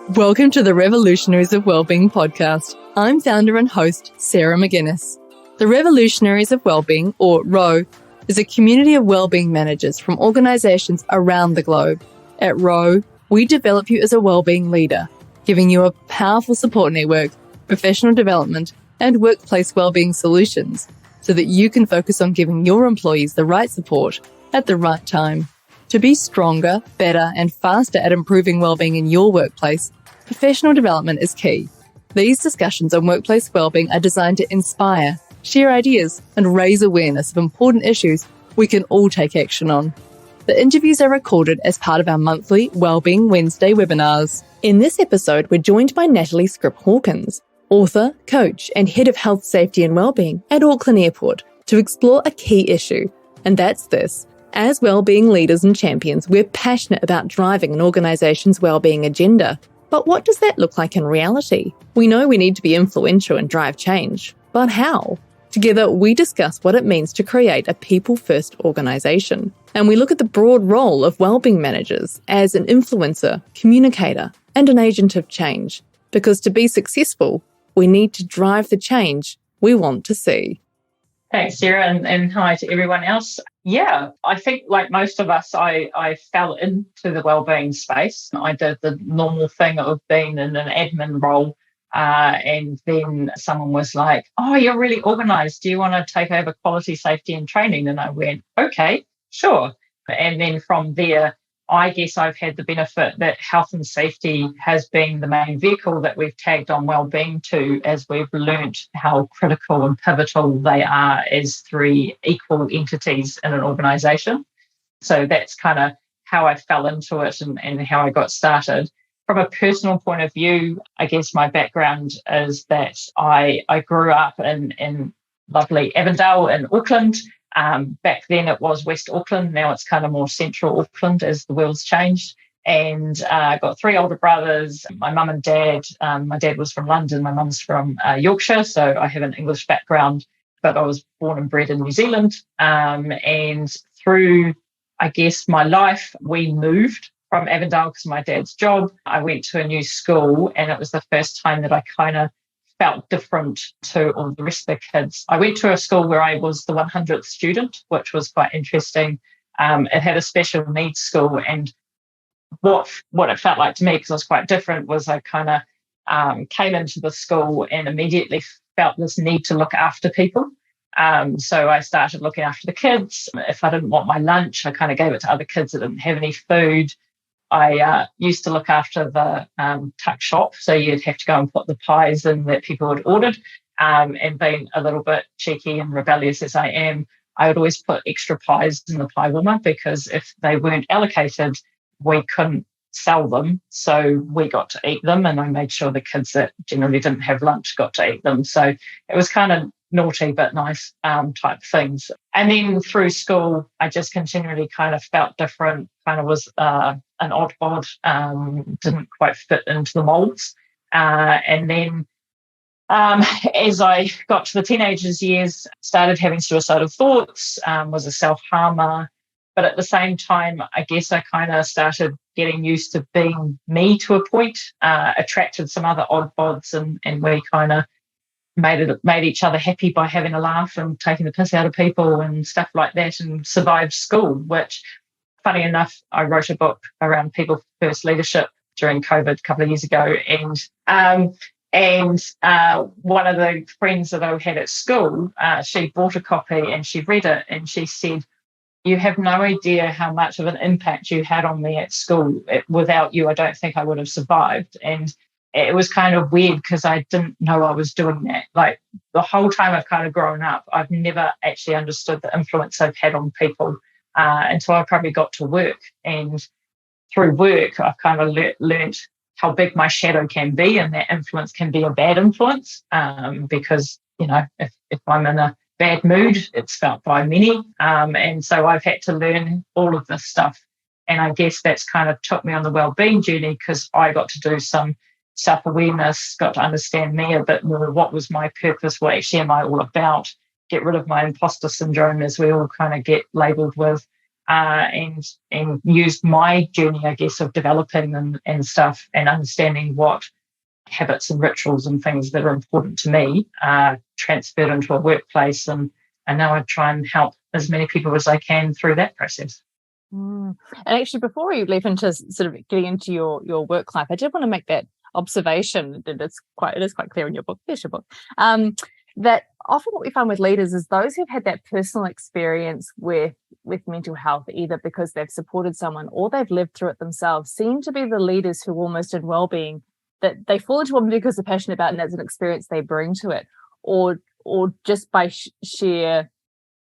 Welcome to the Revolutionaries of Wellbeing podcast. I'm founder and host, Sarah McGuinness. The Revolutionaries of Wellbeing, or ROW, is a community of wellbeing managers from organisations around the globe. At ROW, we develop you as a wellbeing leader, giving you a powerful support network, professional development, and workplace wellbeing solutions so that you can focus on giving your employees the right support at the right time. To be stronger, better, and faster at improving wellbeing in your workplace, professional development is key. These discussions on workplace wellbeing are designed to inspire, share ideas, and raise awareness of important issues we can all take action on. The interviews are recorded as part of our monthly Wellbeing Wednesday webinars. In this episode, we're joined by Natalee Scripps-Hawkins, author, coach, and head of health, safety and wellbeing at Auckland Airport, to explore a key issue, and that's this. As wellbeing leaders and champions, we're passionate about driving an organisation's wellbeing agenda. But what does that look like in reality? We know we need to be influential and drive change, but how? Together, we discuss what it means to create a people-first organisation. And we look at the broad role of wellbeing managers as an influencer, communicator, and an agent of change. Because to be successful, we need to drive the change we want to see. Thanks, Sarah, and hi to everyone else. Yeah, I think like most of us, I fell into the wellbeing space. I did the normal thing of being in an admin role, and then someone was like, "Oh, you're really organised. Do you want to take over quality, safety and training?" And I went, "Okay, sure." And then from there, I guess I've had the benefit that health and safety has been the main vehicle that we've tagged on wellbeing to, as we've learnt how critical and pivotal they are as three equal entities in an organisation. So that's kind of how I fell into it and how I got started. From a personal point of view, I guess my background is that I grew up in lovely Avondale in Auckland. Back then it was West Auckland. Now it's kind of more central Auckland as the world's changed. And I got three older brothers, my mum and dad. My dad was from London, my mum's from Yorkshire, so I have an English background, but I was born and bred in New Zealand. And through, I guess, my life, we moved from Avondale because of my dad's job. I went to a new school, and it was the first time that I kind of felt different to all the rest of the kids. I went to a school where I was the 100th student, which was quite interesting. It had a special needs school, and what it felt like to me, because I was quite different, was I kind of came into the school and immediately felt this need to look after people. So I started looking after the kids. If I didn't want my lunch, I kind of gave it to other kids that didn't have any food. I used to look after the tuck shop, so you'd have to go and put the pies in that people had ordered. And being a little bit cheeky and rebellious as I am, I would always put extra pies in the pie warmer, because if they weren't allocated, we couldn't sell them. So we got to eat them, and I made sure the kids that generally didn't have lunch got to eat them. So it was kind of naughty but nice type things. And then through school, I just continually kind of felt different, kind of was an odd bod, didn't quite fit into the molds. And then as I got to the teenagers years, started having suicidal thoughts, was a self-harmer. But at the same time, I guess I kind of started getting used to being me to a point, attracted some other odd bods, and we kind of made each other happy by having a laugh and taking the piss out of people and stuff like that, and survived school, which, funny enough, I wrote a book around people first leadership during COVID a couple of years ago. And one of the friends that I had at school, she bought a copy and she read it, and she said, "You have no idea how much of an impact you had on me at school. Without you, I don't think I would have survived." And it was kind of weird because I didn't know I was doing that. Like, the whole time I've kind of grown up, I've never actually understood the influence I've had on people until I probably got to work. And through work, I've kind of learned how big my shadow can be, and that influence can be a bad influence, because, you know, if I'm in a bad mood, it's felt by many. And so I've had to learn all of this stuff. And I guess that's kind of took me on the wellbeing journey, because I got to do some self-awareness, got to understand me a bit more. What was my purpose? What actually am I all about? Get rid of my imposter syndrome, as we all kind of get labelled with. and used my journey, I guess, of developing and stuff and understanding what habits and rituals and things that are important to me transferred into a workplace. And now I try and help as many people as I can through that process. And actually, before we leap into sort of getting into your work life, I did want to make that observation that it is quite clear in your book. There's your book. That often what we find with leaders is those who've had that personal experience with mental health, either because they've supported someone or they've lived through it themselves, seem to be the leaders who almost in wellbeing, that they fall into wellbeing because they're passionate about it and as an experience they bring to it, or just by sheer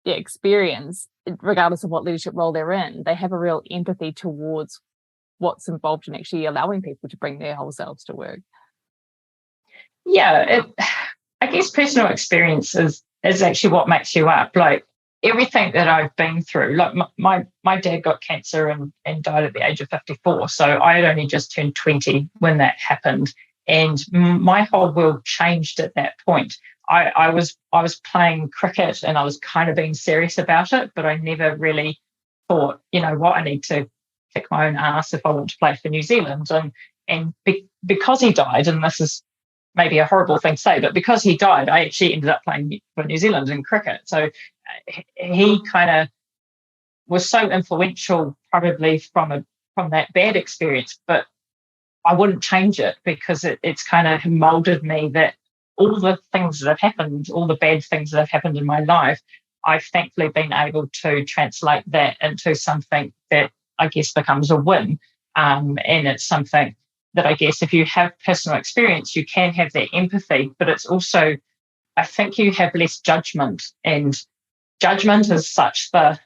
experience, regardless of what leadership role they're in, they have a real empathy towards what's involved in actually allowing people to bring their whole selves to work. Yeah, I guess personal experience is actually what makes you up. Like everything that I've been through, like my dad got cancer and died at the age of 54. So I had only just turned 20 when that happened. And my whole world changed at that point. I was playing cricket and I was kind of being serious about it, but I never really thought, you know what, I need to kick my own ass if I want to play for New Zealand. Because he died, and this is maybe a horrible thing to say, but because he died, I actually ended up playing for New Zealand in cricket. So he kind of was so influential, probably from that bad experience, but I wouldn't change it because it's kind of molded me that all the things that have happened, all the bad things that have happened in my life, I've thankfully been able to translate that into something that I guess becomes a win. And it's something that I guess if you have personal experience, you can have that empathy, but it's also, I think you have less judgment, and judgment is such the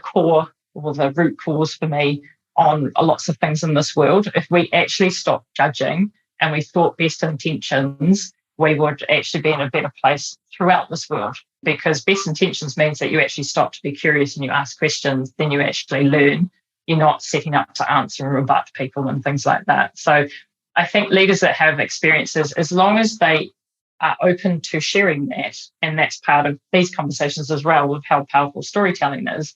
core or the root cause for me on lots of things in this world. If we actually stop judging and we thought best intentions, we would actually be in a better place throughout this world, because best intentions means that you actually stop to be curious and you ask questions, then you actually learn. You're not setting up to answer and rebut people and things like that. So I think leaders that have experiences, as long as they are open to sharing that, and that's part of these conversations as well with how powerful storytelling is,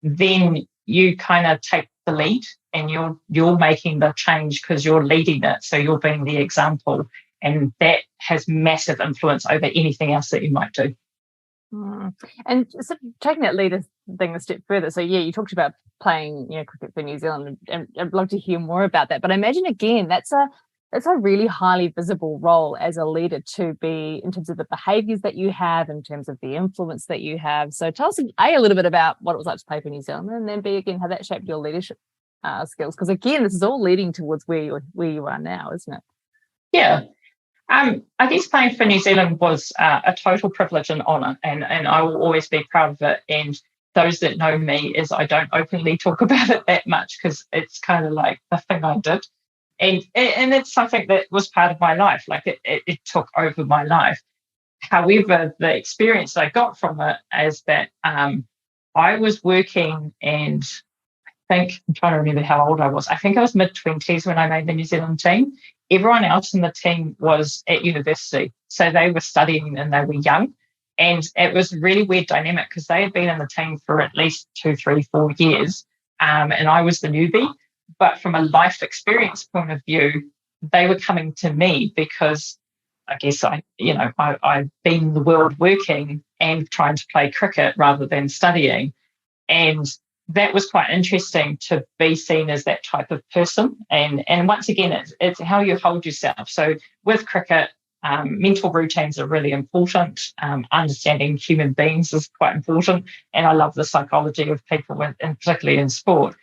then you kind of take the lead and you're making the change because you're leading it. So you're being the example, and that has massive influence over anything else that you might do. And so taking that leader thing a step further, so yeah, you talked about playing cricket for New Zealand, and I'd love to hear more about that. But I imagine again that's a really highly visible role as a leader to be, in terms of the behaviours that you have, in terms of the influence that you have. So tell us a little bit about what it was like to play for New Zealand, and then B, again, how that shaped your leadership skills, because again this is all leading towards where you are now, isn't it? Yeah. I guess playing for New Zealand was a total privilege and honour, and I will always be proud of it. And those that know me is I don't openly talk about it that much because it's kind of like the thing I did. And it's something that was part of my life. Like it took over my life. However, the experience I got from it is that I was working, and I'm trying to remember how old I was. I think I was mid-20s when I made the New Zealand team. Everyone else in the team was at university. So they were studying and they were young. And it was a really weird dynamic because they had been in the team for at least 2, 3, 4 years. And I was the newbie. But from a life experience point of view, they were coming to me because I guess I've been in the world working and trying to play cricket rather than studying. And that was quite interesting to be seen as that type of person. And once again, it's how you hold yourself. So with cricket, mental routines are really important. Understanding human beings is quite important. And I love the psychology of people, and particularly in sport.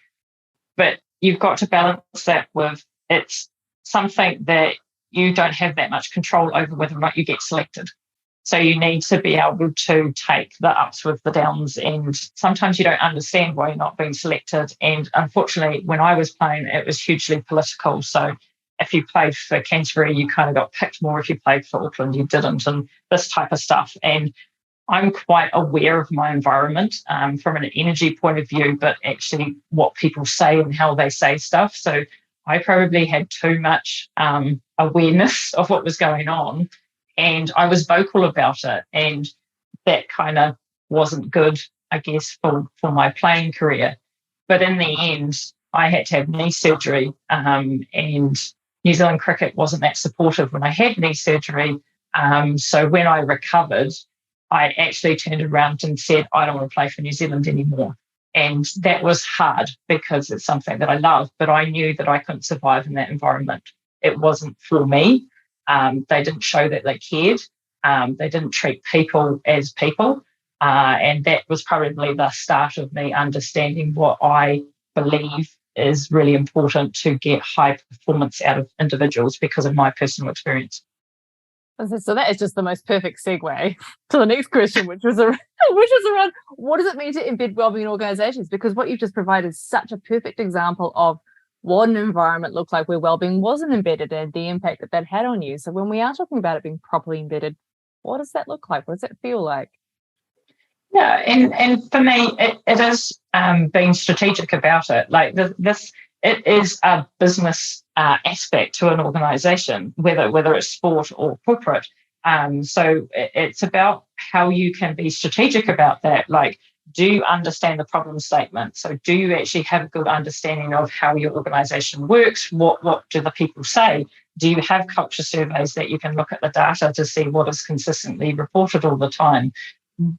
But you've got to balance that with it's something that you don't have that much control over whether or not you get selected. So you need to be able to take the ups with the downs, and sometimes you don't understand why you're not being selected. And unfortunately, when I was playing, it was hugely political. So if you played for Canterbury, you kind of got picked more. If you played for Auckland, you didn't, and this type of stuff. And I'm quite aware of my environment from an energy point of view, but actually what people say and how they say stuff. So I probably had too much awareness of what was going on, and I was vocal about it, and that kind of wasn't good, I guess, for my playing career. But in the end, I had to have knee surgery, and New Zealand cricket wasn't that supportive when I had knee surgery. So when I recovered, I actually turned around and said, I don't want to play for New Zealand anymore. And that was hard because it's something that I love, but I knew that I couldn't survive in that environment. It wasn't for me. They didn't show that they cared. They didn't treat people as people. And that was probably the start of me understanding what I believe is really important to get high performance out of individuals because of my personal experience. So that is just the most perfect segue to the next question, which is around what does it mean to embed wellbeing in organisations? Because what you've just provided is such a perfect example of what an environment looked like where wellbeing wasn't embedded and the impact that that had on you. So when we are talking about it being properly embedded, what does that look like? What does it feel like? Yeah, and for me, it is being strategic about it. Like it is a business aspect to an organisation, whether it's sport or corporate. So it's about how you can be strategic about that. Like, do you understand the problem statement? So do you actually have a good understanding of how your organisation works? What do the people say? Do you have culture surveys that you can look at the data to see what is consistently reported all the time?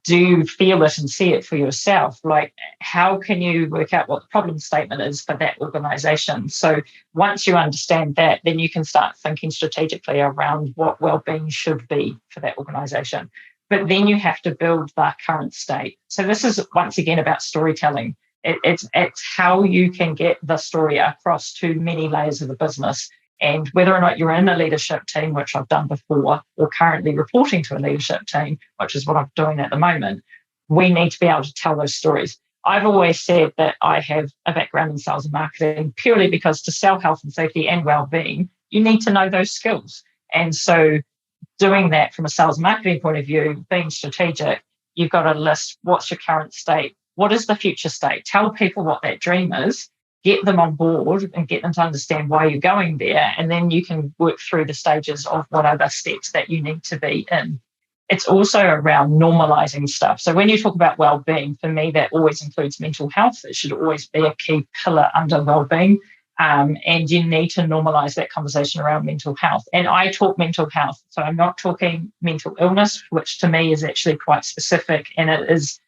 Do you feel it and see it for yourself? Like, how can you work out what the problem statement is for that organisation? So once you understand that, then you can start thinking strategically around what wellbeing should be for that organisation. But then you have to build the current state. So this is, once again, about storytelling. It's how you can get the story across to many layers of the business. And whether or not you're in a leadership team, which I've done before, or currently reporting to a leadership team, which is what I'm doing at the moment, we need to be able to tell those stories. I've always said that I have a background in sales and marketing purely because to sell health and safety and wellbeing, you need to know those skills. And so doing that from a sales and marketing point of view, being strategic, you've got to list what's your current state, what is the future state, tell people what that dream is, get them on board and get them to understand why you're going there. And then you can work through the stages of what are the steps that you need to be in. It's also around normalizing stuff. So when you talk about well-being, for me, that always includes mental health. It should always be a key pillar under well-being. And you need to normalize that conversation around mental health. And I talk mental health. So I'm not talking mental illness, which to me is actually quite specific. And it is,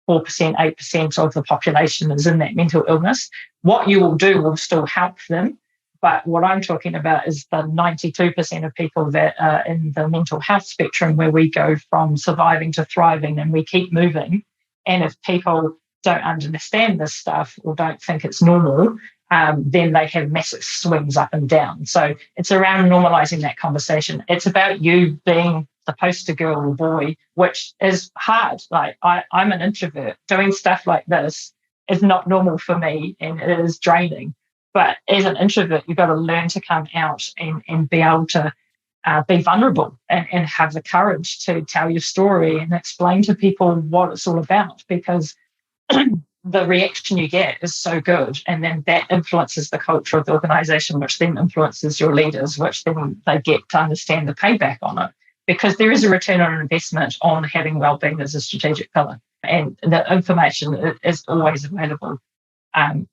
4%, 8% of the population is in that mental illness. What you will do will still help them. But what I'm talking about is the 92% of people that are in the mental health spectrum where we go from surviving to thriving and we keep moving. And if people don't understand this stuff or don't think it's normal, then they have massive swings up and down. So it's around normalizing that conversation. It's about you being the poster girl or boy, which is hard. Like I'm an introvert. Doing stuff like this is not normal for me and it is draining. But as an introvert, you've got to learn to come out and be able to be vulnerable and have the courage to tell your story and explain to people what it's all about, because the reaction you get is so good. And then that influences the culture of the organisation, which then influences your leaders, which then they get to understand the payback on it. Because there is a return on investment on having wellbeing as a strategic pillar. And the information is always available. And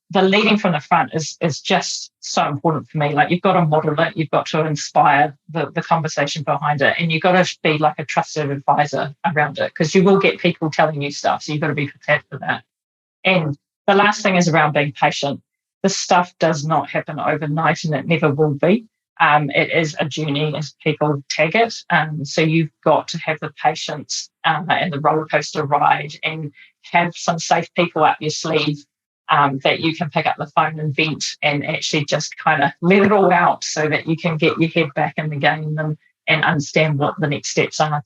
the leading from the front is just so important for me. Like, you've got to model it, you've got to inspire the conversation behind it, and you've got to be like a trusted advisor around it, because you will get people telling you stuff. So you've got to be prepared for that. And the last thing is around being patient. This stuff does not happen overnight, and it never will be. It is a journey, as people tag it. So you've got to have the patience and the roller coaster ride, and have some safe people up your sleeve that you can pick up the phone and vent and actually just kind of let it all out, so that you can get your head back in the game and understand what the next steps are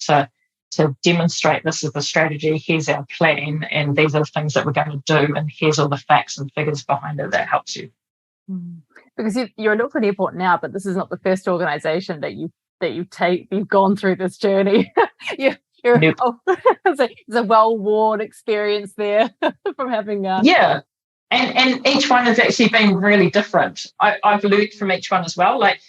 to demonstrate this is the strategy, here's our plan, and these are the things that we're going to do, and here's all the facts and figures behind it that helps you. Because you're at Auckland Airport now, but this is not the first organisation that you've gone through this journey. Nope. It's a well-worn experience there from having yeah. And each one has actually been really different. I've learned from each one as well. Like,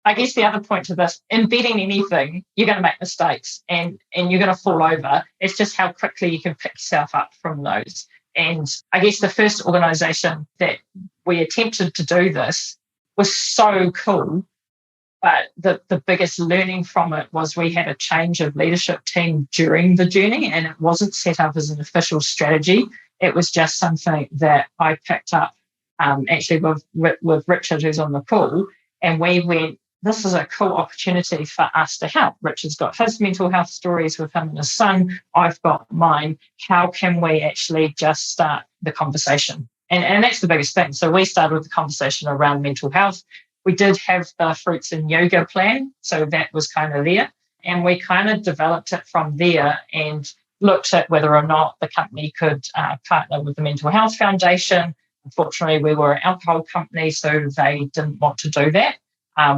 I guess the other point to this, embedding anything, you're going to make mistakes and you're going to fall over. It's just how quickly you can pick yourself up from those. And I guess the first organisation that we attempted to do this was so cool. But the biggest learning from it was we had a change of leadership team during the journey, and it wasn't set up as an official strategy. It was just something that I picked up actually with Richard, who's on the call, and we went, this is a cool opportunity for us to help. Richard's got his mental health stories with him and his son. I've got mine. How can we actually just start the conversation? And that's the biggest thing. So we started with the conversation around mental health. We did have the fruits and yoga plan, so that was kind of there. And we kind of developed it from there and looked at whether or not the company could partner with the Mental Health Foundation. Unfortunately, we were an alcohol company, so they didn't want to do that,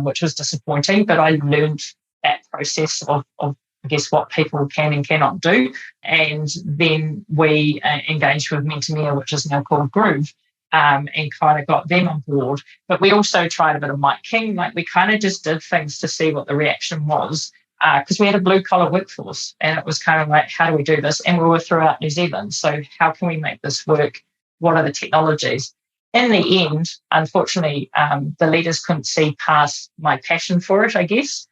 which was disappointing. But I learned that process of I guess, what people can and cannot do. And then we engaged with Mentamere, which is now called Groove, and kind of got them on board. But we also tried a bit of Mike King. Like, we kind of just did things to see what the reaction was, because we had a blue-collar workforce, and it was kind of like, how do we do this? And we were throughout New Zealand. So how can we make this work? What are the technologies? In the end, unfortunately, the leaders couldn't see past my passion for it, I guess,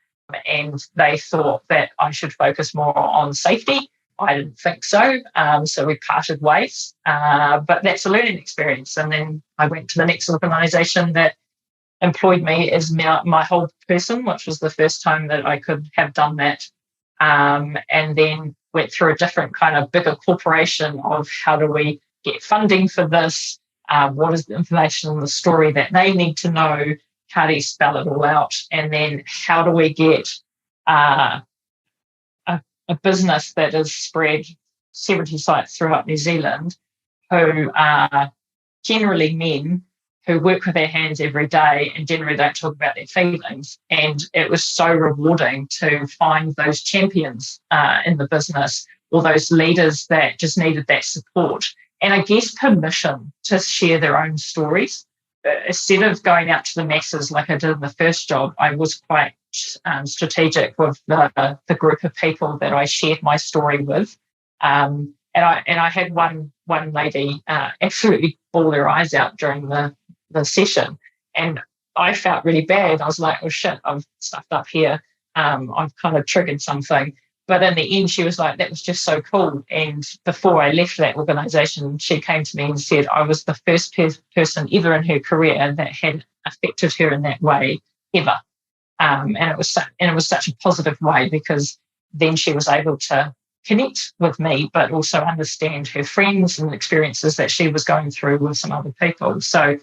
and they thought that I should focus more on safety. I didn't think so, so we parted ways, but that's a learning experience. And then I went to the next organisation that employed me as my whole person, which was the first time that I could have done that, and then went through a different kind of bigger corporation of how do we get funding for this, what is the information and the story that they need to know, how do you spell it all out, and then how do we get a business that is spread 70 sites throughout New Zealand, who are generally men who work with their hands every day and generally don't talk about their feelings. And it was so rewarding to find those champions in the business, or those leaders that just needed that support. And I guess permission to share their own stories. Instead of going out to the masses like I did in the first job, I was quite strategic with the group of people that I shared my story with. And I had one lady absolutely bawl their eyes out during the session. And I felt really bad. I was like, oh shit, I've stuffed up here. I've kind of triggered something. But in the end, she was like, that was just so cool. And before I left that organisation, she came to me and said I was the first person ever in her career that had affected her in that way ever. And it was such a positive way, because then she was able to connect with me, but also understand her friends and experiences that she was going through with some other people. So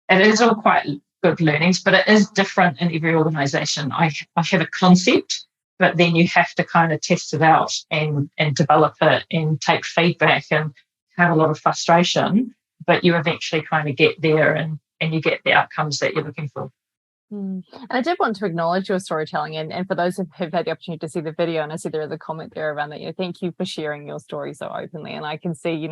it is all quite good learnings, but it is different in every organisation. I have a concept, but then you have to kind of test it out and develop it and take feedback and have a lot of frustration, but you eventually kind of get there and you get the outcomes that you're looking for. And I did want to acknowledge your storytelling, and for those who've had the opportunity to see the video, and I see there is a comment there around that, thank you for sharing your story so openly. And I can see,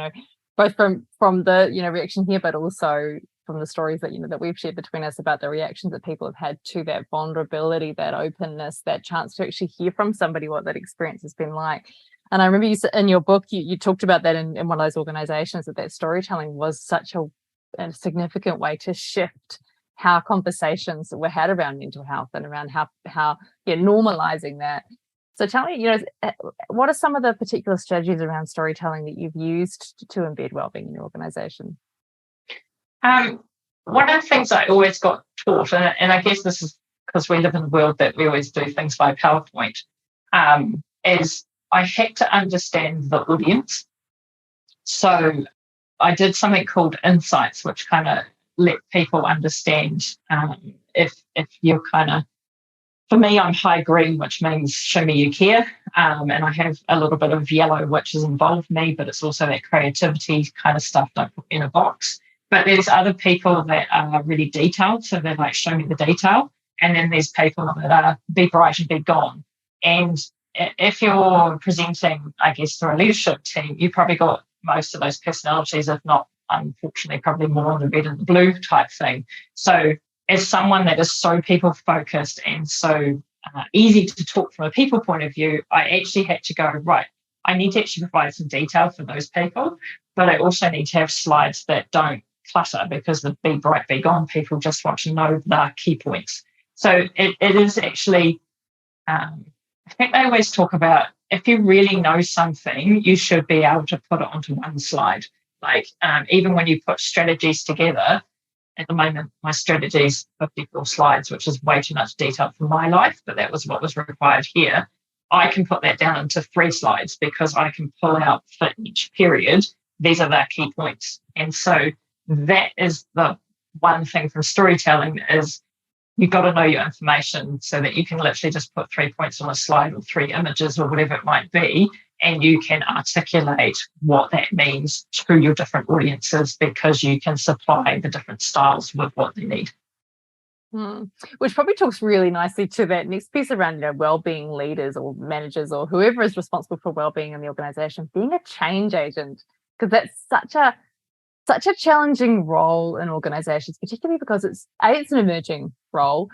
both from the, reaction here, but also from the stories that, that we've shared between us about the reactions that people have had to that vulnerability, that openness, that chance to actually hear from somebody what that experience has been like. And I remember in your book, you talked about that in one of those organizations, that storytelling was such a significant way to shift how conversations were had around mental health and around how normalizing that. So tell me, what are some of the particular strategies around storytelling that you've used to embed wellbeing in your organization? One of the things I always got taught, and I guess this is because we live in a world that we always do things by PowerPoint, is I had to understand the audience. So I did something called insights, which kind of let people understand if you're kind of, for me, I'm high green, which means show me you care. And I have a little bit of yellow, which has involved me, but it's also that creativity kind of stuff don't put in a box. But there's other people that are really detailed, so they're like, show me the detail. And then there's people that are be bright and be gone. And if you're presenting, I guess, to a leadership team, you probably got most of those personalities, if not, unfortunately, probably more on the red and the blue type thing. So as someone that is so people focused and so easy to talk from a people point of view, I actually had to go, right, I need to actually provide some detail for those people, but I also need to have slides that don't clutter, because the be bright, be gone people just want to know the key points. So it is actually, I think they always talk about, if you really know something, you should be able to put it onto one slide. Like even when you put strategies together, at the moment, my strategy is 54 slides, which is way too much detail for my life, but that was what was required here. I can put that down into 3 slides, because I can pull out for each period, these are the key points. And so that is the one thing from storytelling, is you've got to know your information so that you can literally just put 3 points on a slide, or 3 images, or whatever it might be, and you can articulate what that means to your different audiences, because you can supply the different styles with what they need. Which probably talks really nicely to that next piece around wellbeing leaders or managers or whoever is responsible for wellbeing in the organisation, being a change agent, because that's such a challenging role in organisations, particularly because it's an emerging role.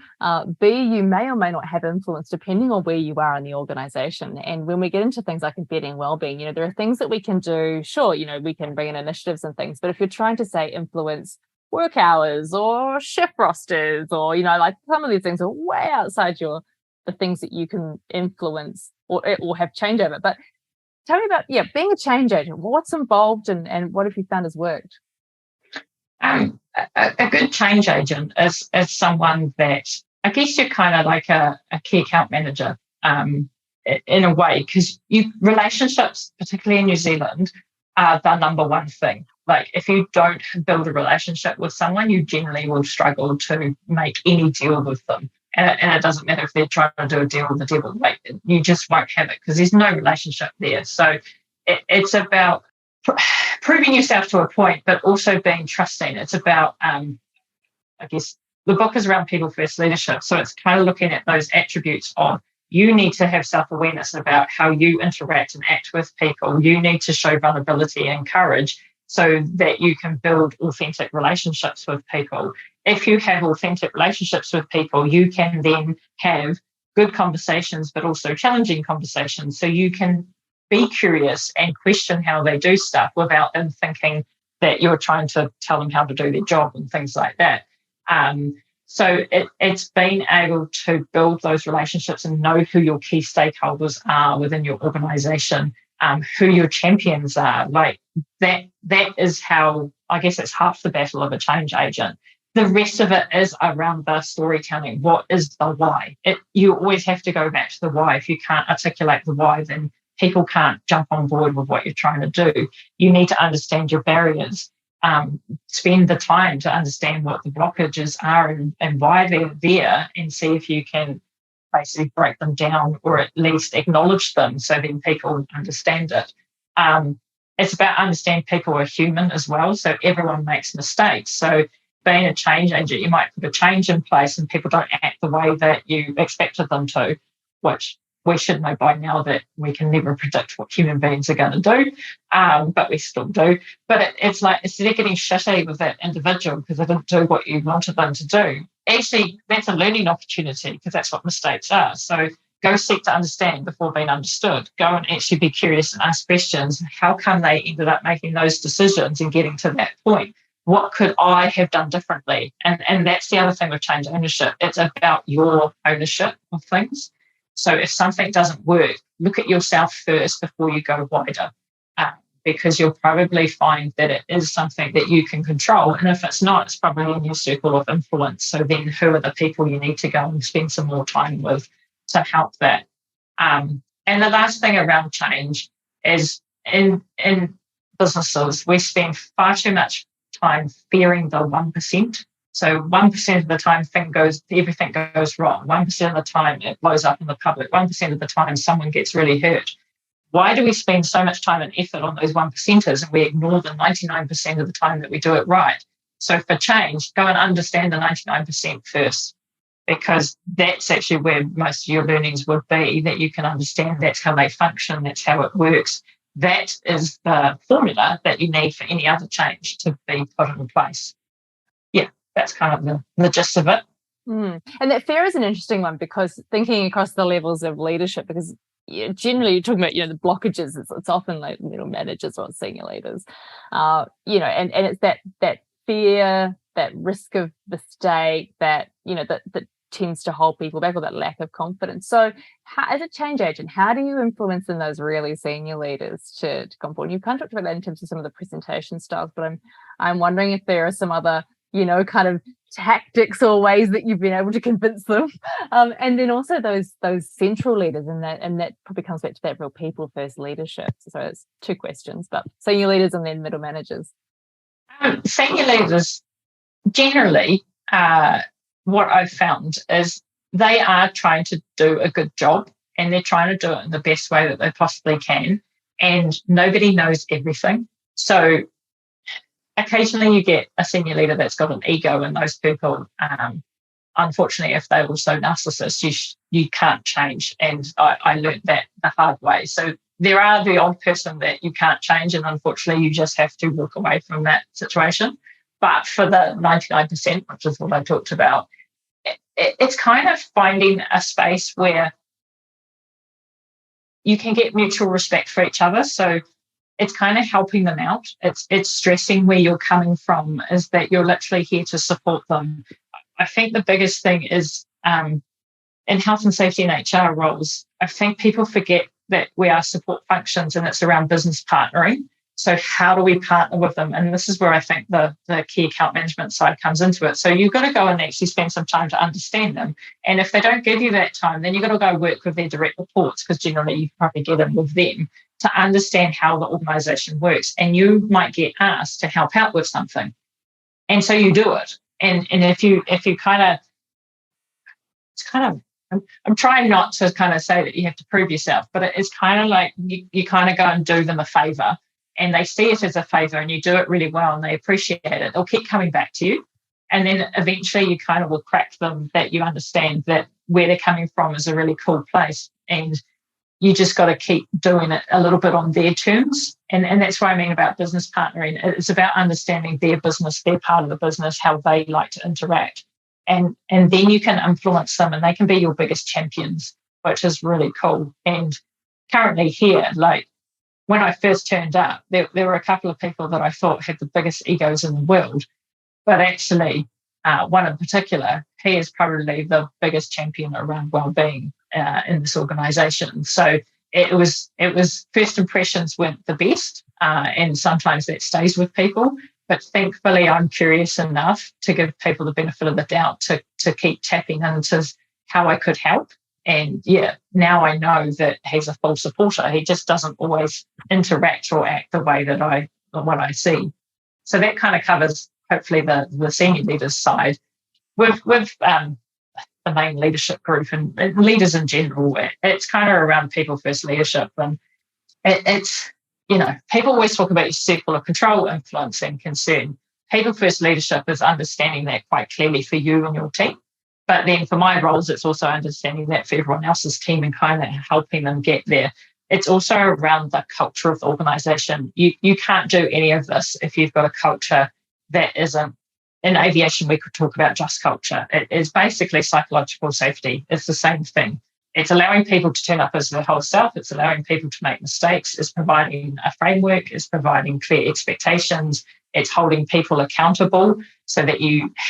B, you may or may not have influence depending on where you are in the organisation. And when we get into things like embedding wellbeing, there are things that we can do. Sure, we can bring in initiatives and things, but if you're trying to say influence work hours or shift rosters, or like some of these things are way outside the things that you can influence or have change over. But tell me about being a change agent. What's involved and what have you found has worked? A good change agent is someone that, I guess you're kind of like a key account manager in a way, because relationships, particularly in New Zealand, are the number one thing. Like if you don't build a relationship with someone, you generally will struggle to make any deal with them. And it doesn't matter if they're trying to do a deal with the devil, like you just won't have it because there's no relationship there. So it's about proving yourself to a point, but also being trusting. It's about, I guess, the book is around people first leadership. So it's kind of looking at those attributes of, you need to have self-awareness about how you interact and act with people. You need to show vulnerability and courage so that you can build authentic relationships with people. If you have authentic relationships with people, you can then have good conversations, but also challenging conversations. So you can be curious and question how they do stuff without them thinking that you're trying to tell them how to do their job and things like that. So it's being able to build those relationships and know who your key stakeholders are within your organisation, who your champions are. Like that is how, I guess it's half the battle of a change agent. The rest of it is around the storytelling. What is the why? You always have to go back to the why. If you can't articulate the why, then people can't jump on board with what you're trying to do. You need to understand your barriers. Spend the time to understand what the blockages are and why they're there, and see if you can basically break them down or at least acknowledge them so then people understand it. It's about understanding people are human as well, so everyone makes mistakes. So being a change agent, you might put a change in place and people don't act the way that you expected them to, which we should know by now that we can never predict what human beings are going to do, but we still do. But it's like, instead of getting shitty with that individual because they didn't do what you wanted them to do, actually that's a learning opportunity, because that's what mistakes are. So go seek to understand before being understood. Go and actually be curious and ask questions. How come they ended up making those decisions and getting to that point? What could I have done differently? And that's the other thing with change ownership. It's about your ownership of things. So if something doesn't work, look at yourself first before you go wider, because you'll probably find that it is something that you can control. And if it's not, it's probably in your circle of influence. So then who are the people you need to go and spend some more time with to help that? And the last thing around change is in businesses, we spend far too much time fearing the 1%. So 1% of the time everything goes wrong. 1% of the time it blows up in the public. 1% of the time someone gets really hurt. Why do we spend so much time and effort on those 1%ers and we ignore the 99% of the time that we do it right? So for change, go and understand the 99% first, because that's actually where most of your learnings would be, that you can understand that's how they function, that's how it works. That is the formula that you need for any other change to be put in place. Yeah. That's kind of the gist of it. And that fear is an interesting one, because thinking across the levels of leadership, because generally you're talking about, the blockages. It's often like middle managers or senior leaders, and it's that fear, that risk of mistake, that that tends to hold people back, or that lack of confidence. So as a change agent, how do you influence in those really senior leaders to come forward? You kind of talked about that in terms of some of the presentation styles, but I'm wondering if there are some other kind of tactics or ways that you've been able to convince them, and then also those central leaders, and that probably comes back to that real people first leadership. So it's two questions, but senior leaders and then middle managers. Senior leaders generally, what I've found is they are trying to do a good job, and they're trying to do it in the best way that they possibly can, and nobody knows everything. So occasionally you get a senior leader that's got an ego, and those people, unfortunately, if they're also narcissists, you can't change. And I learned that the hard way. So there are the odd person that you can't change, and unfortunately you just have to walk away from that situation. But for the 99%, which is what I talked about, it's kind of finding a space where you can get mutual respect for each other. So it's kind of helping them out. It's stressing where you're coming from, is that you're literally here to support them. I think the biggest thing is in health and safety and HR roles, I think people forget that we are support functions, and it's around business partnering. So how do we partner with them? And this is where I think the key account management side comes into it. So you've got to go and actually spend some time to understand them. And if they don't give you that time, then you've got to go work with their direct reports, because generally you probably get in with them to understand how the organisation works. And you might get asked to help out with something. And so you do it. And if you kind of, it's kind of, I'm trying not to kind of say that you have to prove yourself, but it's kind of like you kind of go and do them a favour, and they see it as a favour, and you do it really well, and they appreciate it. They'll keep coming back to you. And then eventually you kind of will crack them that you understand that where they're coming from is a really cool place. And you just got to keep doing it a little bit on their terms. And that's what I mean about business partnering. It's about understanding their business, their part of the business, how they like to interact. And then you can influence them, and they can be your biggest champions, which is really cool. And currently here, like when I first turned up, there were a couple of people that I thought had the biggest egos in the world. But actually, one in particular, he is probably the biggest champion around wellbeing in this organisation. So it was first impressions weren't the best, and sometimes that stays with people. But thankfully, I'm curious enough to give people the benefit of the doubt to keep tapping into how I could help. And yeah, now I know that he's a full supporter. He just doesn't always interact or act the way that what I see. So that kind of covers hopefully the senior leaders side. With the main leadership group and leaders in general, it's kind of around people first leadership. And it's, people always talk about your circle of control, influence, and concern. People first leadership is understanding that quite clearly for you and your team. But then for my roles, it's also understanding that for everyone else's team and kind of helping them get there. It's also around the culture of the organisation. You can't do any of this if you've got a culture that isn't. In aviation, we could talk about just culture. It is basically psychological safety. It's the same thing. It's allowing people to turn up as their whole self. It's allowing people to make mistakes. It's providing a framework. It's providing clear expectations. It's holding people accountable so that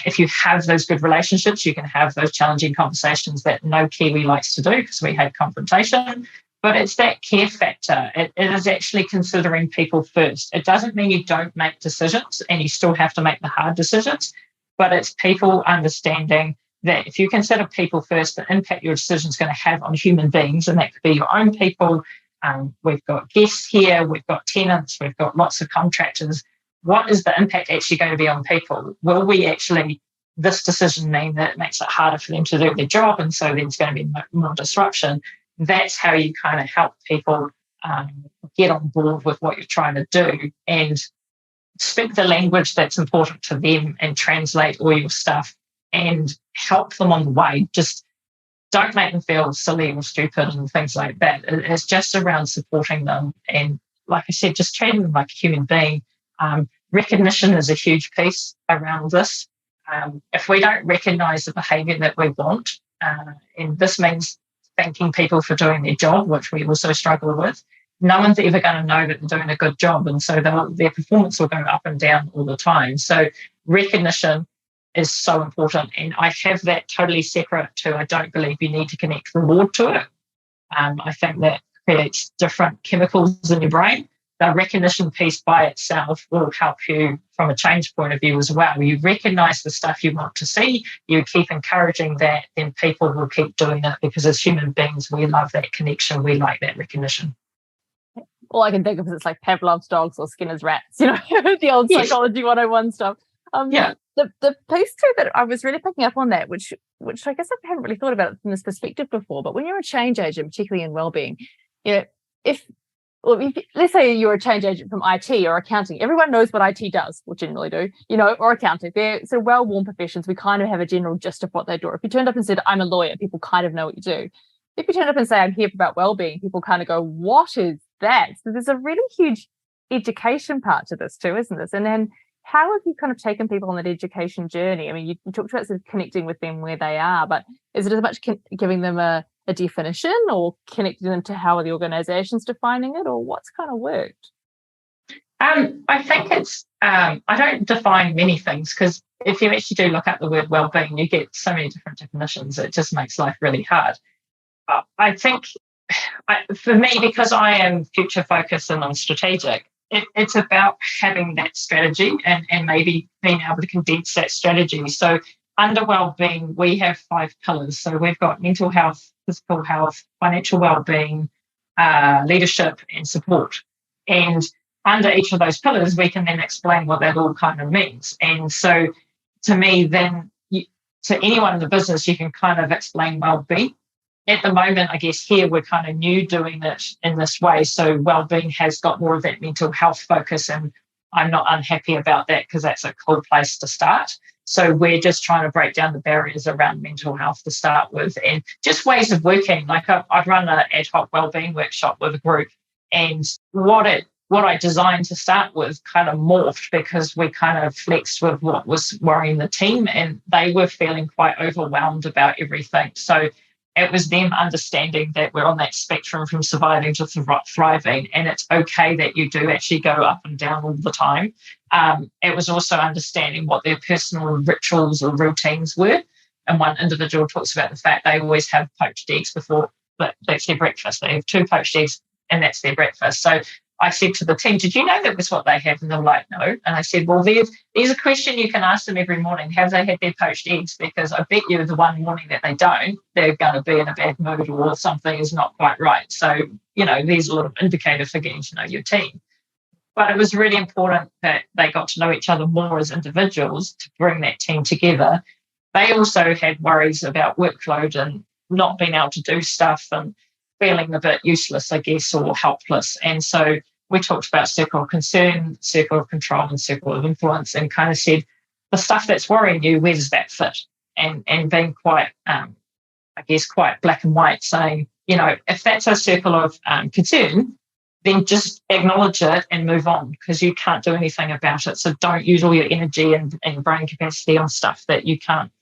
if you have those good relationships, you can have those challenging conversations that no Kiwi likes to do because we hate confrontation. But it's that care factor. It is actually considering people first. It doesn't mean you don't make decisions, and you still have to make the hard decisions, but it's people understanding that if you consider people first, the impact your decision is going to have on human beings, and that could be your own people. We've got guests here, we've got tenants, we've got lots of contractors. What is the impact actually going to be on people? Will we actually, this decision mean that it makes it harder for them to do their job, and so there's going to be more disruption? That's how you kind of help people get on board with what you're trying to do and speak the language that's important to them and translate all your stuff and help them on the way. Just don't make them feel silly or stupid and things like that. It's just around supporting them. And like I said, just treating them like a human being. Recognition is a huge piece around this. If we don't recognise the behaviour that we want, and this means thanking people for doing their job, which we also struggle with. No one's ever going to know that they're doing a good job. And so their performance will go up and down all the time. So recognition is so important. And I have that totally separate to, I don't believe you need to connect reward to it. I think that creates different chemicals in your brain. The recognition piece by itself will help you from a change point of view as well. You recognize the stuff you want to see, you keep encouraging that, then people will keep doing it, because as human beings, we love that connection. We like that recognition. All I can think of is it's like Pavlov's dogs or Skinner's rats, the old psychology 101 stuff. The piece too that I was really picking up on that, which I guess I haven't really thought about it from this perspective before, but when you're a change agent, particularly in wellbeing, if let's say you're a change agent from IT or accounting, everyone knows what IT does, or generally do, or accounting. They're sort of well-worn professions. We kind of have a general gist of what they do. If you turned up and said, I'm a lawyer, people kind of know what you do. If you turn up and say, I'm here about wellbeing, people kind of go, what is that? So there's a really huge education part to this too, isn't this? And then how have you kind of taken people on that education journey? I mean, you talked about sort of connecting with them where they are, but is it as much giving them a definition, or connecting them to how the organisation's defining it, or what's kind of worked? I think it's, I don't define many things, because if you actually do look up the word wellbeing, you get so many different definitions. It just makes life really hard. I think for me, because I am future focused and I'm strategic, it's about having that strategy and maybe being able to condense that strategy. So under wellbeing, we have 5 pillars. So we've got mental health, physical health, financial wellbeing, leadership, and support. And under each of those pillars, we can then explain what that all kind of means. And so to me, then to anyone in the business, you can kind of explain wellbeing. At the moment, I guess here we're kind of new doing it in this way. So wellbeing has got more of that mental health focus, and I'm not unhappy about that, because that's a cool place to start. So we're just trying to break down the barriers around mental health to start with, and just ways of working. Like I've run an ad hoc wellbeing workshop with a group, and what I designed to start with kind of morphed, because we kind of flexed with what was worrying the team, and they were feeling quite overwhelmed about everything. So it was them understanding that we're on that spectrum from surviving to thriving, and it's okay that you do actually go up and down all the time. It was also understanding what their personal rituals or routines were. And one individual talks about the fact they always have poached eggs before, but that's their breakfast. They have 2 poached eggs and that's their breakfast. So I said to the team, did you know that was what they have? And they were like, no. And I said, well, there's a question you can ask them every morning. Have they had their poached eggs? Because I bet you the one morning that they don't, they're going to be in a bad mood, or something is not quite right. So, there's a little indicator for getting to know your team. But it was really important that they got to know each other more as individuals to bring that team together. They also had worries about workload and not being able to do stuff and feeling a bit useless, I guess, or helpless. And so we talked about circle of concern, circle of control, and circle of influence, and kind of said, the stuff that's worrying you, where does that fit? And being quite, quite black and white, saying, if that's a circle of concern, then just acknowledge it and move on, because you can't do anything about it. So don't use all your energy and brain capacity on stuff that you can't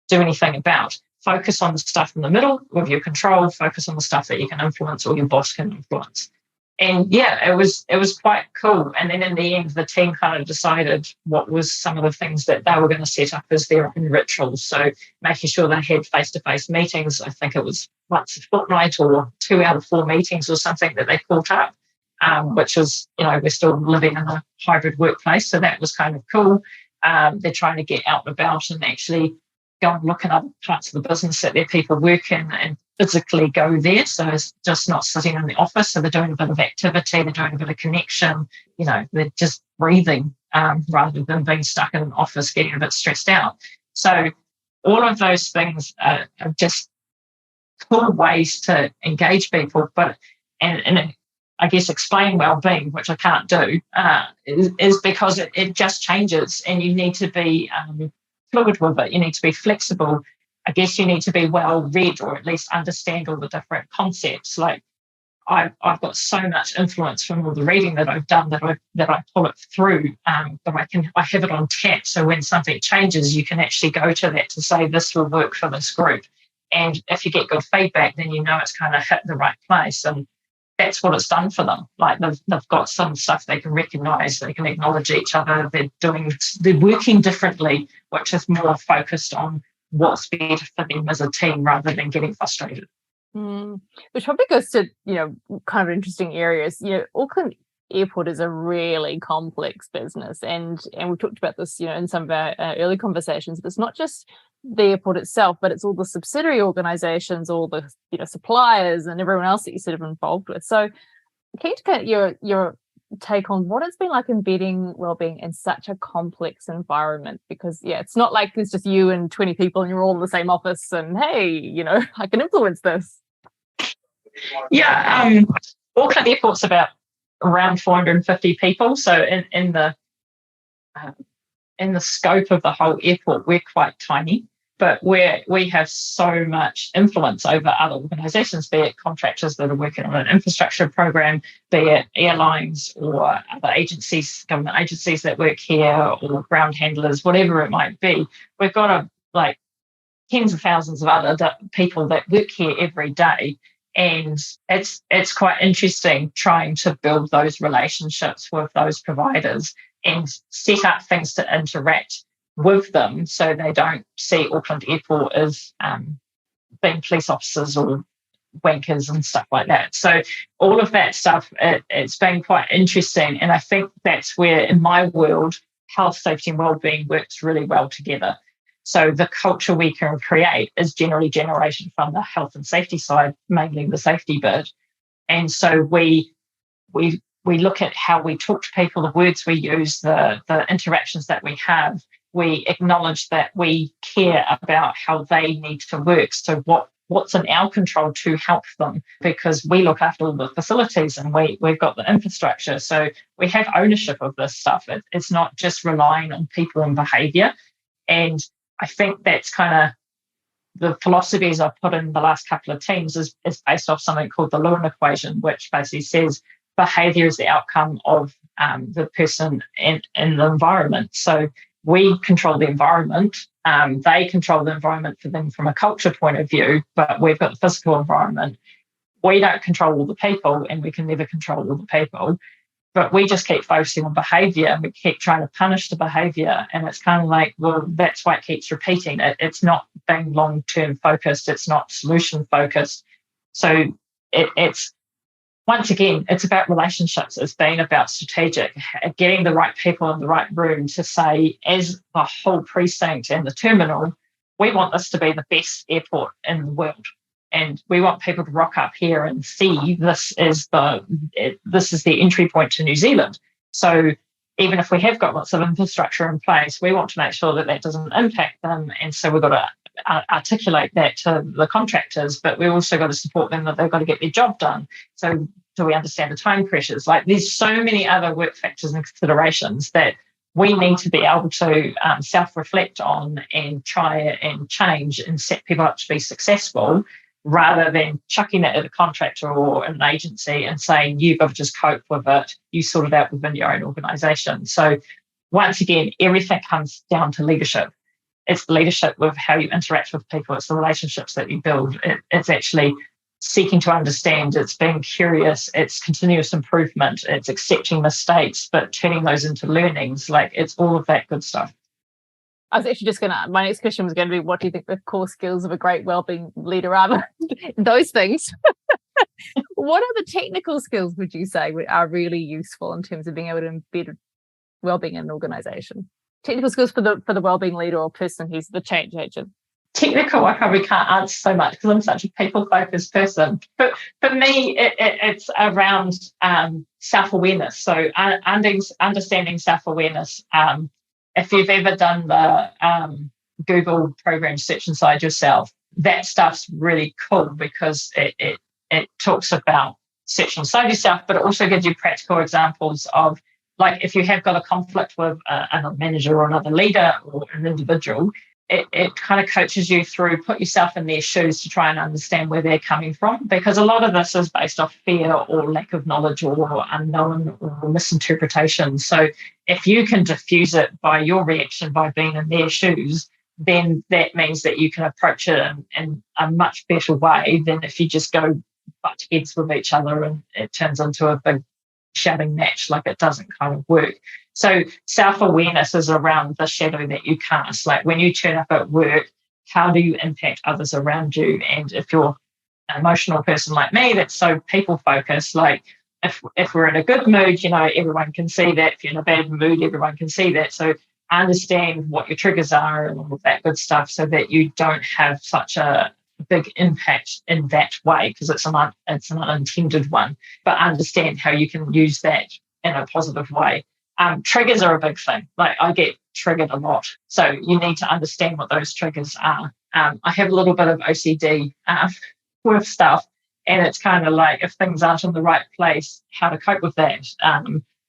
do anything about. Focus on the stuff in the middle with your control, focus on the stuff that you can influence or your boss can influence. And yeah, it was quite cool. And then in the end, the team kind of decided what was some of the things that they were going to set up as their own rituals. So making sure they had face-to-face meetings. I think it was once a fortnight or 2 out of 4 meetings or something that they caught up, which was, we're still living in a hybrid workplace. So that was kind of cool. They're trying to get out and about and actually go and look at other parts of the business that their people work in and physically go there. So it's just not sitting in the office. So they're doing a bit of activity, they're doing a bit of connection, they're just breathing rather than being stuck in an office getting a bit stressed out. So all of those things are just cool ways to engage people, but and I guess explain well-being, which I can't do, is because it just changes, and you need to be fluid with it. You need to be flexible. I guess you need to be well read, or at least understand all the different concepts. Like I've got so much influence from all the reading that I've done that I pull it through, but I have it on tap. So when something changes, you can actually go to that to say this will work for this group. And if you get good feedback, then you know it's kind of hit the right place. And that's what it's done for them. Like they've got some stuff they can recognise, they can acknowledge each other, they're working differently, which is more focused on what's better for them as a team rather than getting frustrated. Which probably goes to, kind of interesting areas. Auckland Airport is a really complex business, and we talked about this, in some of our early conversations. But it's not just the airport itself, but it's all the subsidiary organisations, all the suppliers, and everyone else that you're sort of involved with. So, can you get your take on what it's been like embedding wellbeing in such a complex environment? Because it's not like there's just you and 20 people and you're all in the same office and hey, I can influence this. Auckland Airport's about around 450 people. So in the scope of the whole airport, we're quite tiny, but we have so much influence over other organisations, be it contractors that are working on an infrastructure program, be it airlines or other agencies, government agencies that work here, or ground handlers, whatever it might be. We've got tens of thousands of other people that work here every day. And it's quite interesting trying to build those relationships with those providers and set up things to interact with them so they don't see Auckland Airport as being police officers or wankers and stuff like that. So all of that stuff, it's been quite interesting. And I think that's where, in my world, health, safety and wellbeing works really well together. So the culture we can create is generally generated from the health and safety side, mainly the safety bit. And so we look at how we talk to people, the words we use, the interactions that we have. We acknowledge that we care about how they need to work. So what's in our control to help them, because we look after all the facilities and we've got the infrastructure. So we have ownership of this stuff. It's not just relying on people and behaviour. And I think that's kind of the philosophies I've put in the last couple of teams is based off something called the Lewin equation, which basically says behaviour is the outcome of the person in the environment. So we control the environment. They control the environment for them from a culture point of view, but we've got the physical environment. We don't control all the people, and we can never control all the people. But we just keep focusing on behaviour and we keep trying to punish the behaviour. And it's kind of like, well, that's why it keeps repeating. It's not being long-term focused. It's not solution focused. So it's, once again, it's about relationships. It's been about strategic, getting the right people in the right room to say, as the whole precinct and the terminal, we want this to be the best airport in the world. And we want people to rock up here and see this is the entry point to New Zealand. So even if we have got lots of infrastructure in place, we want to make sure that doesn't impact them. And so we've got to articulate that to the contractors, but we also got to support them that they've got to get their job done. So do we understand the time pressures? Like there's so many other work factors and considerations that we need to be able to self-reflect on and try and change and set people up to be successful, rather than chucking it at a contractor or an agency and saying, you've got to just cope with it, you sort it out within your own organisation. So once again, everything comes down to leadership. It's leadership with how you interact with people. It's the relationships that you build. It's actually seeking to understand. It's being curious. It's continuous improvement. It's accepting mistakes, but turning those into learnings. Like it's all of that good stuff. I was actually my next question was going to be, what do you think the core skills of a great wellbeing leader are? Those things. What are the technical skills, would you say, are really useful in terms of being able to embed wellbeing in an organisation? Technical skills for the wellbeing leader or person who's the change agent. Technical, I probably can't answer so much because I'm such a people-focused person. But for me, it's around self-awareness. So understanding self-awareness. If you've ever done the Google program Search Inside Yourself, that stuff's really cool because it talks about searching inside yourself, but it also gives you practical examples of, like, if you have got a conflict with another manager or another leader or an individual, it kind of coaches you through, put yourself in their shoes to try and understand where they're coming from, because a lot of this is based off fear or lack of knowledge or unknown or misinterpretation. So if you can diffuse it by your reaction, by being in their shoes, then that means that you can approach it in a much better way than if you just go butt heads with each other and it turns into a big shouting match. Like, it doesn't kind of work. So self-awareness is around the shadow that you cast. Like, when you turn up at work, how do you impact others around you? And if you're an emotional person like me that's so people focused, like if we're in a good mood, everyone can see that. If you're in a bad mood, everyone can see that. So understand what your triggers are and all of that good stuff, so that you don't have such a big impact in that way, because it's an unintended one. But understand how you can use that in a positive way. Triggers are a big thing. Like, I get triggered a lot, so you need to understand what those triggers are. I have a little bit of OCD with stuff, and it's kind of like, if things aren't in the right place, how to cope with that.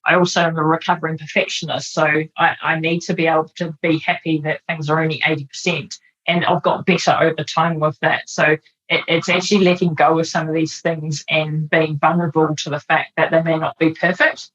I also am a recovering perfectionist, so I need to be able to be happy that things are only 80%, and I've got better over time with that. So it's actually letting go of some of these things and being vulnerable to the fact that they may not be perfect,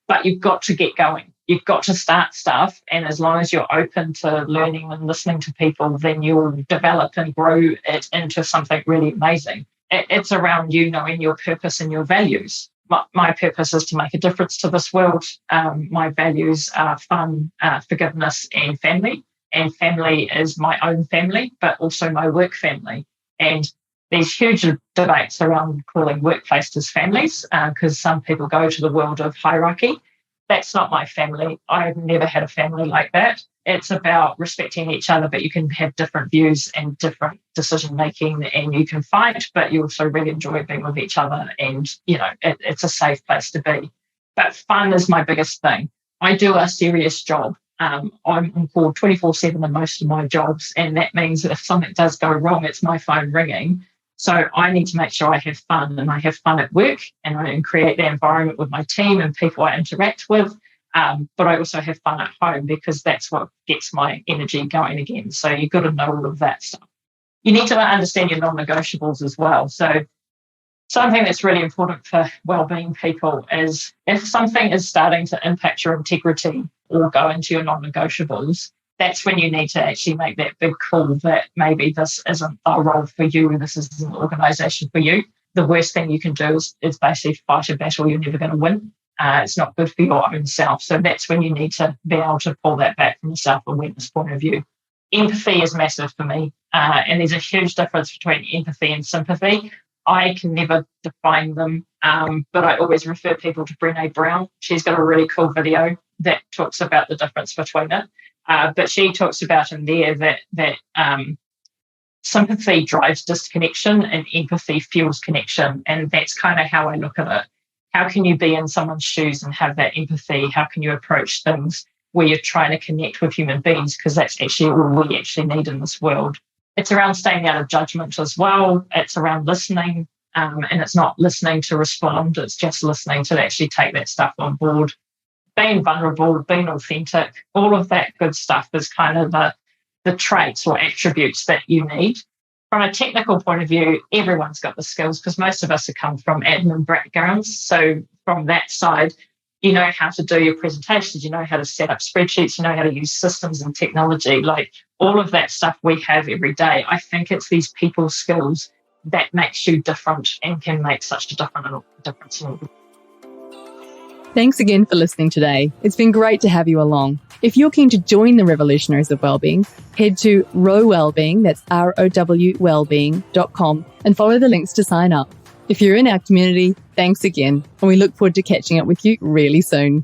but you've got to get going. You've got to start stuff, and as long as you're open to learning and listening to people, then you'll develop and grow it into something really amazing. It's around you knowing your purpose and your values. My purpose is to make a difference to this world. My values are fun, forgiveness, and family. And family is my own family, but also my work family. And there's huge debates around calling workplaces families, because some people go to the world of hierarchy. That's not my family. I've never had a family like that. It's about respecting each other, but you can have different views and different decision making, and you can fight, but you also really enjoy being with each other. And, it's a safe place to be. But fun is my biggest thing. I do a serious job. I'm on call 24/7 in most of my jobs, and that means that if something does go wrong, it's my phone ringing. So I need to make sure I have fun, and I have fun at work, and I create the environment with my team and people I interact with. But I also have fun at home, because that's what gets my energy going again. So you've got to know all of that stuff. You need to understand your non-negotiables as well. So something that's really important for wellbeing people is, if something is starting to impact your integrity or go into your non-negotiables, that's when you need to actually make that big call that maybe this isn't a role for you, or this isn't an organisation for you. The worst thing you can do is basically fight a battle you're never going to win. It's not good for your own self. So that's when you need to be able to pull that back from a self-awareness point of view. Empathy is massive for me, and there's a huge difference between empathy and sympathy. I can never define them, but I always refer people to Brené Brown. She's got a really cool video that talks about the difference between it. But she talks about in there that sympathy drives disconnection and empathy fuels connection. And that's kind of how I look at it. How can you be in someone's shoes and have that empathy? How can you approach things where you're trying to connect with human beings? Because that's actually all we actually need in this world. It's around staying out of judgment as well. It's around listening, and it's not listening to respond. It's just listening to actually take that stuff on board. Being vulnerable, being authentic, all of that good stuff is kind of the traits or attributes that you need. From a technical point of view, everyone's got the skills, because most of us have come from admin backgrounds. So from that side, you know how to do your presentations, you know how to set up spreadsheets, you know how to use systems and technology, like all of that stuff we have every day. I think it's these people skills that makes you different and can make such a difference. Thanks again for listening today. It's been great to have you along. If you're keen to join the Revolutionaries of Wellbeing, head to Wellbeing, that's ROW Wellbeing.com, and follow the links to sign up. If you're in our community, thanks again, and we look forward to catching up with you really soon.